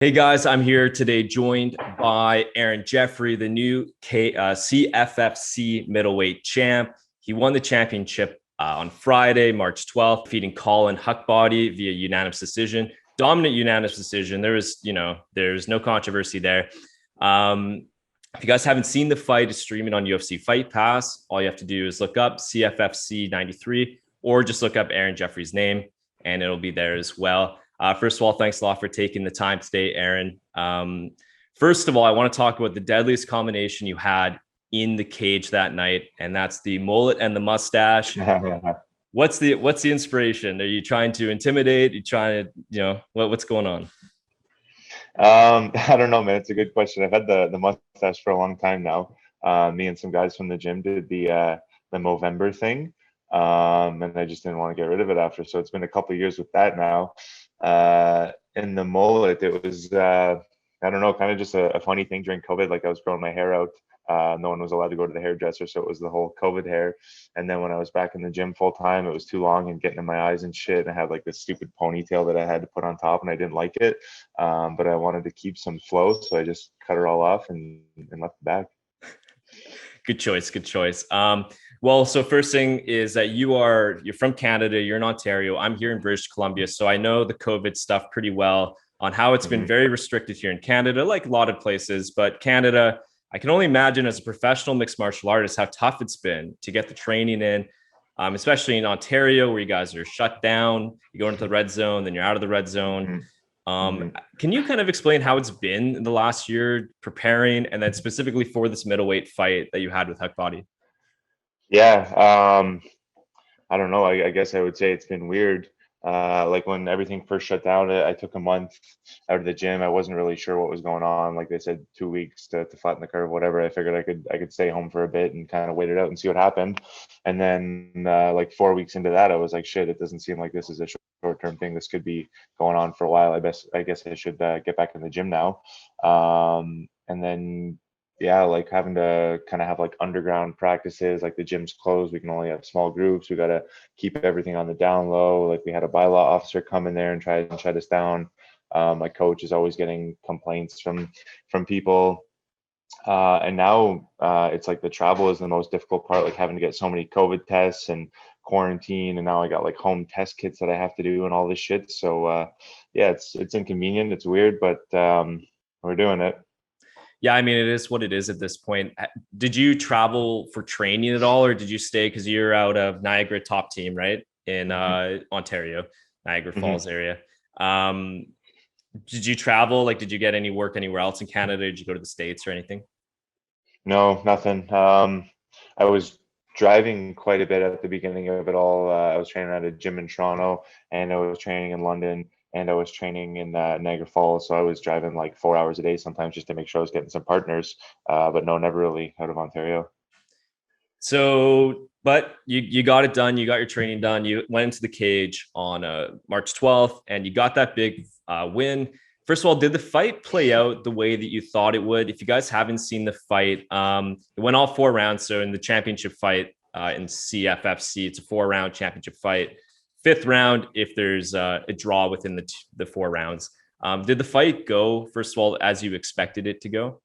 Hey guys, I'm here today joined by Aaron Jeffery, the new CFFC middleweight champ. He won the championship on Friday, March 12th, defeating Colin Huckbody via unanimous decision. Dominant unanimous decision. There's no controversy there. If you guys haven't seen the fight, it's streaming on UFC Fight Pass. All you have to do is look up CFFC 93 or just look up Aaron Jeffery's name and it'll be there as well. First of all, thanks a lot for taking the time today, Aaron. First of all, I want to talk about the deadliest combination you had in the cage that night, and that's the mullet and the mustache. What's the inspiration? Are you trying to intimidate? Are you trying to, what's going on? I don't know, man. It's a good question. I've had the mustache for a long time now. Me and some guys from the gym did the Movember thing, and I just didn't want to get rid of it after. So it's been a couple of years with that now. In the mullet, it was I don't know, kind of just a funny thing during COVID. Like I was growing my hair out. No one was allowed to go to the hairdresser, so it was the whole COVID hair. And then when I was back in the gym full time, it was too long and getting in my eyes and shit. And I had like this stupid ponytail that I had to put on top, and I didn't like it. But I wanted to keep some flow, so I just cut it all off and left it back. Good choice. Good choice. Well, so first thing is that you're from Canada, you're in Ontario. I'm here in British Columbia. So I know the COVID stuff pretty well on how it's been very restricted here in Canada, like a lot of places. But Canada, I can only imagine as a professional mixed martial artist, how tough it's been to get the training in, especially in Ontario, where you guys are shut down. You go into the red zone, then you're out of the red zone. Can you kind of explain how it's been in the last year preparing, and then specifically for this middleweight fight that you had with Huckbody? Yeah, I don't know. I guess I would say it's been weird. Like when everything first shut down, I took a month out of the gym. I wasn't really sure what was going on. Like they said, 2 weeks to flatten the curve, whatever. I figured I could stay home for a bit and kind of wait it out and see what happened. And then like 4 weeks into that, I was like, shit, it doesn't seem like this is a short-term thing. This could be going on for a while. I guess I should get back in the gym now. And then yeah, like having to kind of have like underground practices, like the gym's closed. We can only have small groups. We got to keep everything on the down low. Like we had a bylaw officer come in there and try and shut us down. My coach is always getting complaints from people. And now it's like the travel is the most difficult part, like having to get so many COVID tests and quarantine. And now I got like home test kits that I have to do and all this shit. So yeah, it's inconvenient. It's weird, but we're doing it. Yeah, I mean, it is what it is at this point. Did you travel for training at all, or did you stay because you're out of Niagara top team, right? In Mhm. Ontario, Niagara Mhm. Falls area. Um, did you travel? Like, did you get any work anywhere else in Canada? Did you go to the States or anything? No, nothing. I was driving quite a bit at the beginning of it all. I was training at a gym in Toronto, and I was training in London, and I was training in Niagara Falls. So I was driving like 4 hours a day sometimes just to make sure I was getting some partners. But no, never really out of Ontario. So, but you got it done. You got your training done. You went into the cage on March 12th, and you got that big win. First of all, did the fight play out the way that you thought it would? If you guys haven't seen the fight, it went all 4 rounds. So in the championship fight in CFFC, it's a 4-round championship fight. Fifth round, if there's a draw within the 4 rounds. Did the fight go, first of all, as you expected it to go?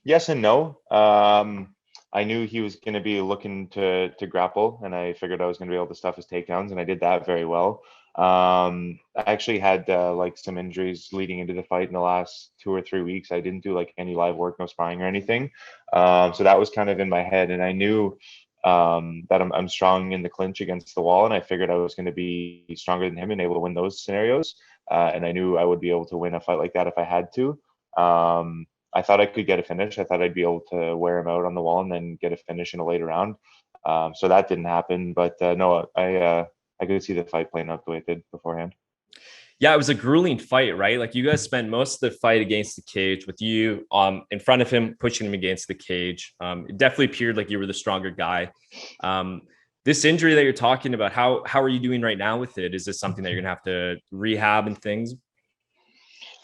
Yes and no. I knew he was going to be looking to grapple, and I figured I was going to be able to stuff his takedowns, and I did that very well. I actually had like some injuries leading into the fight in the last 2 or 3 weeks. I didn't do like any live work, no sparring or anything. So that was kind of in my head, and I knew that I'm strong in the clinch against the wall, and I figured I was going to be stronger than him and able to win those scenarios. And I knew I would be able to win a fight like that if I had to. I thought I could get a finish. I thought I'd be able to wear him out on the wall and then get a finish in a later round. So that didn't happen. But no, I could see the fight playing out the way it did beforehand. Yeah, it was a grueling fight, right? Like you guys spent most of the fight against the cage with you in front of him, pushing him against the cage. It definitely appeared like you were the stronger guy. Um, this injury that you're talking about, how are you doing right now with it? Is this something that you're gonna have to rehab and things?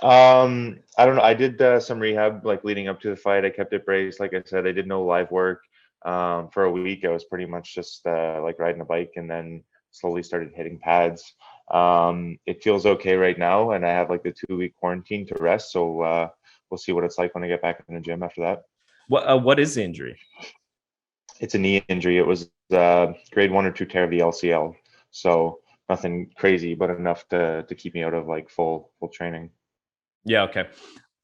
I don't know. I did some rehab like leading up to the fight. I kept it braced. Like I said, I did no live work. For a week, I was pretty much just like riding a bike and then slowly started hitting pads. It feels okay right now, and I have like the 2-week quarantine to rest. So we'll see what it's like when I get back in the gym after that. What is the injury? It's a knee injury. It was grade 1 or 2 tear of the LCL. So nothing crazy, but enough to keep me out of like full training. Yeah, okay.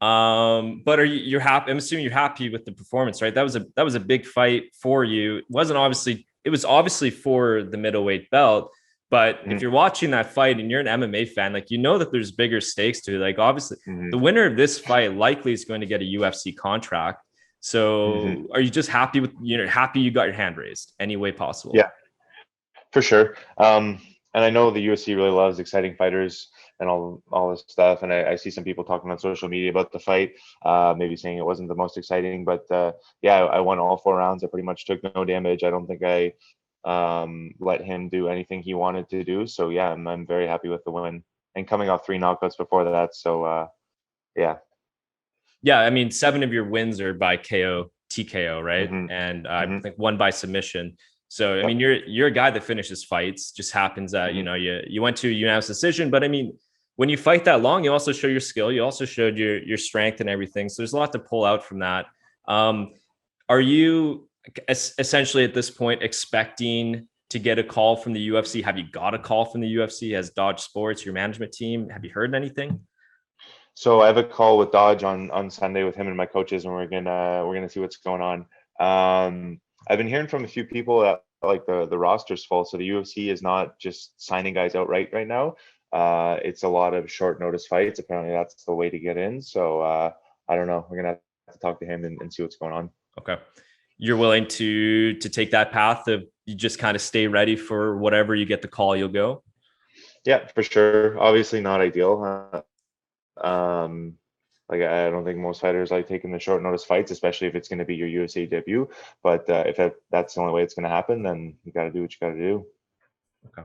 But you're happy? I'm assuming you're happy with the performance, right? That was a big fight for you. It was obviously for the middleweight belt, but if you're watching that fight and you're an MMA fan, like, you know that there's bigger stakes to it. Like, obviously the winner of this fight likely is going to get a UFC contract. So are you just happy happy you got your hand raised any way possible? Yeah, for sure. And I know the UFC really loves exciting fighters and all this stuff. And I see some people talking on social media about the fight, maybe saying it wasn't the most exciting. But yeah, I won all 4 rounds. I pretty much took no damage. I don't think I let him do anything he wanted to do. So yeah, I'm very happy with the win and coming off 3 knockouts before that. So yeah. Yeah, I mean, 7 of your wins are by KO, TKO, right? And I think 1 by submission. So I mean, you're a guy that finishes fights. Just happens that you went to a unanimous decision, but I mean, when you fight that long, you also show your skill. You also showed your strength and everything. So there's a lot to pull out from that. Are you essentially at this point expecting to get a call from the UFC? Have you got a call from the UFC? Has Dodge Sports, your management team, have you heard anything? So I have a call with Dodge on Sunday with him and my coaches, and we're gonna see what's going on. I've been hearing from a few people that like the roster's full, so the UFC is not just signing guys outright right now. It's a lot of short notice fights. Apparently, that's the way to get in. So I don't know. We're gonna have to talk to him and see what's going on. Okay, you're willing to take that path of you just kind of stay ready for whatever you get the call, you'll go. Yeah, for sure. Obviously, not ideal. Like I don't think most fighters like taking the short notice fights, especially if it's going to be your UFC debut. But if that's the only way it's going to happen, then you got to do what you got to do. Okay.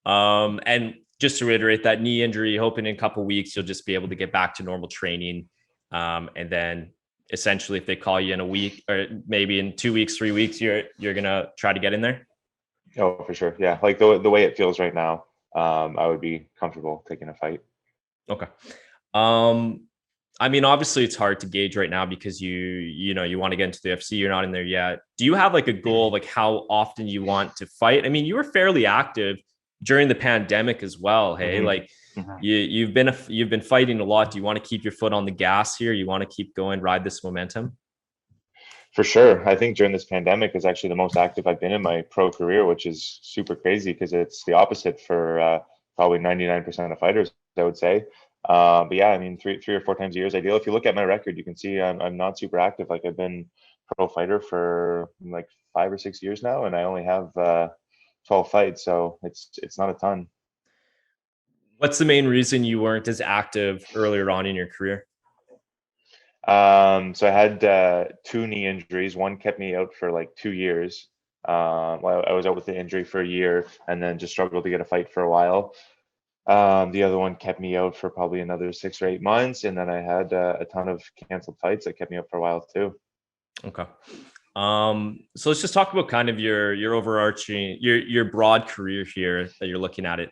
And just to reiterate, that knee injury, hoping in a couple of weeks you'll just be able to get back to normal training, and then essentially, if they call you in a week or maybe in 2 weeks, 3 weeks, you're gonna try to get in there. Oh, for sure. Yeah, like the way it feels right now, I would be comfortable taking a fight. Okay. I mean, obviously it's hard to gauge right now because you want to get into the UFC. You're not in there yet. Do you have like a goal, like how often you want to fight? I mean, you were fairly active during the pandemic as well. Hey, like you've been fighting a lot. Do you want to keep your foot on the gas here? You want to keep going, ride this momentum? For sure. I think during this pandemic is actually the most active I've been in my pro career, which is super crazy because it's the opposite for probably 99% of fighters, I would say. But yeah, I mean, three or 4 times a year is ideal. If you look at my record, you can see I'm not super active. Like I've been pro fighter for like 5 or 6 years now, and I only have 12 fights, so it's not a ton. What's the main reason you weren't as active earlier on in your career? So I had 2 knee injuries. One kept me out for like 2 years. Well, I was out with the injury for a year, and then just struggled to get a fight for a while. The other one kept me out for probably another 6 or 8 months, and then I had a ton of canceled fights that kept me out for a while too. Okay. So let's just talk about kind of your overarching, your broad career here that you're looking at it.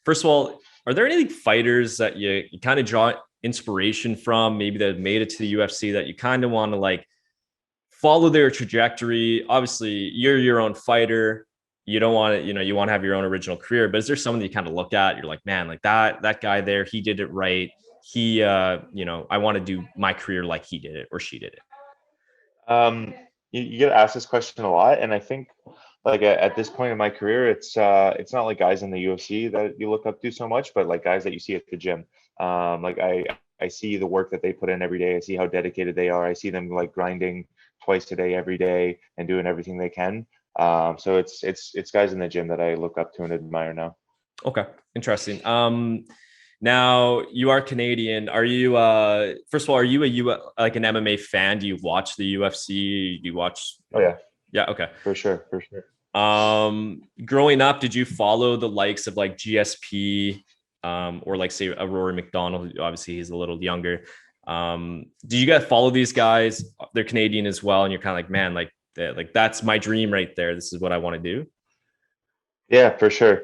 First of all, are there any fighters that you kind of draw inspiration from, maybe that made it to the UFC that you kind of want to like follow their trajectory? Obviously, you're your own fighter. You don't want to, you want to have your own original career, but is there someone that you kind of look at? You're like, man, like that guy there, he did it right. He, I want to do my career like he did it or she did it. You get asked this question a lot, and I think like at this point in my career, it's not like guys in the UFC that you look up to so much, but like guys that you see at the gym. Like I see the work that they put in every day. I see how dedicated they are. I see them like grinding twice a day every day and doing everything they can. So it's guys in the gym that I look up to and admire now. Okay, interesting. Now you are Canadian. Are you first of all, are you like an MMA fan? Do you watch the UFC? Do you watch? Oh yeah. Yeah, okay. For sure, for sure. Growing up, did you follow the likes of like GSP, or like say a Rory McDonald? Obviously, he's a little younger. Do you guys follow these guys? They're Canadian as well, and you're kind of like, man, like that's my dream right there. This is what I want to do. Yeah, for sure.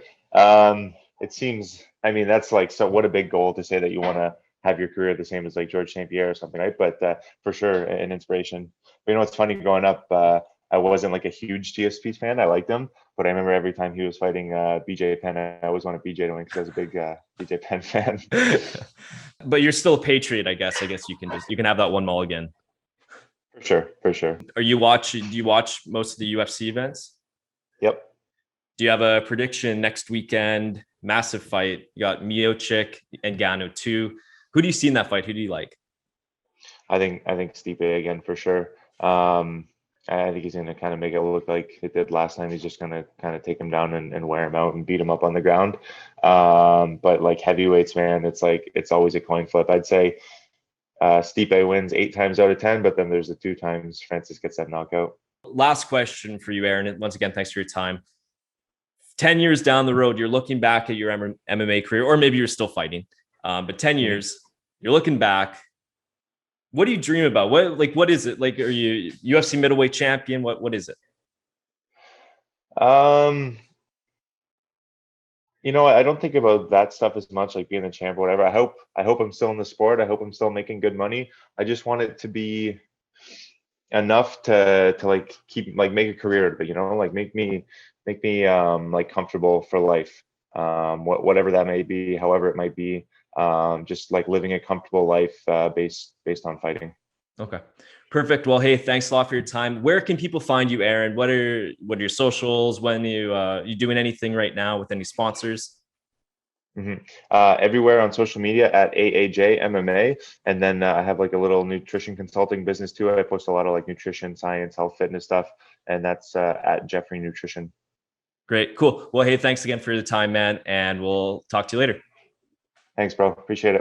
it seems, I mean, that's like, so what a big goal to say that you want to have your career the same as like George St. Pierre or something, right? But for sure, an inspiration. But you know, what's funny, growing up, I wasn't like a huge GSP fan. I liked him, but I remember every time he was fighting BJ Penn, I always wanted BJ to win because I was a big BJ Penn fan. But you're still a Patriot, I guess. I guess you can have that one mulligan. For sure, for sure. Do you watch most of the UFC events? Yep. Do you have a prediction next weekend? Massive fight. You got Miocic and Ngannou 2. Who do you see in that fight? Who do you like? I think Stipe again for sure. I think he's going to kind of make it look like it did last time. He's just going to kind of take him down and wear him out and beat him up on the ground. But like heavyweights, man, it's like it's always a coin flip. I'd say Stipe wins 8 times out of 10, but then there's the 2 times Francis gets that knockout. Last question for you, Aaron. Once again, thanks for your time. 10 years down the road, you're looking back at your MMA career, or maybe you're still fighting. But 10 years, you're looking back. What do you dream about? What is it? Like, are you UFC middleweight champion? What is it? You know, I don't think about that stuff as much, like being a champ or whatever. I hope I'm still in the sport. I hope I'm still making good money. I just want it to be enough to like keep like make a career out of it, you know, like make me like comfortable for life. Whatever that may be, however it might be. Just like living a comfortable life based on fighting. Okay. Perfect. Well, hey, thanks a lot for your time. Where can people find you, Aaron? What are your socials? When you doing anything right now with any sponsors? Everywhere on social media at AAJ MMA, and then I have like a little nutrition consulting business too. I post a lot of like nutrition, science, health, fitness stuff, and that's at Jeffrey Nutrition. Great, cool. Well, hey, thanks again for the time, man, and we'll talk to you later. Thanks, bro. Appreciate it.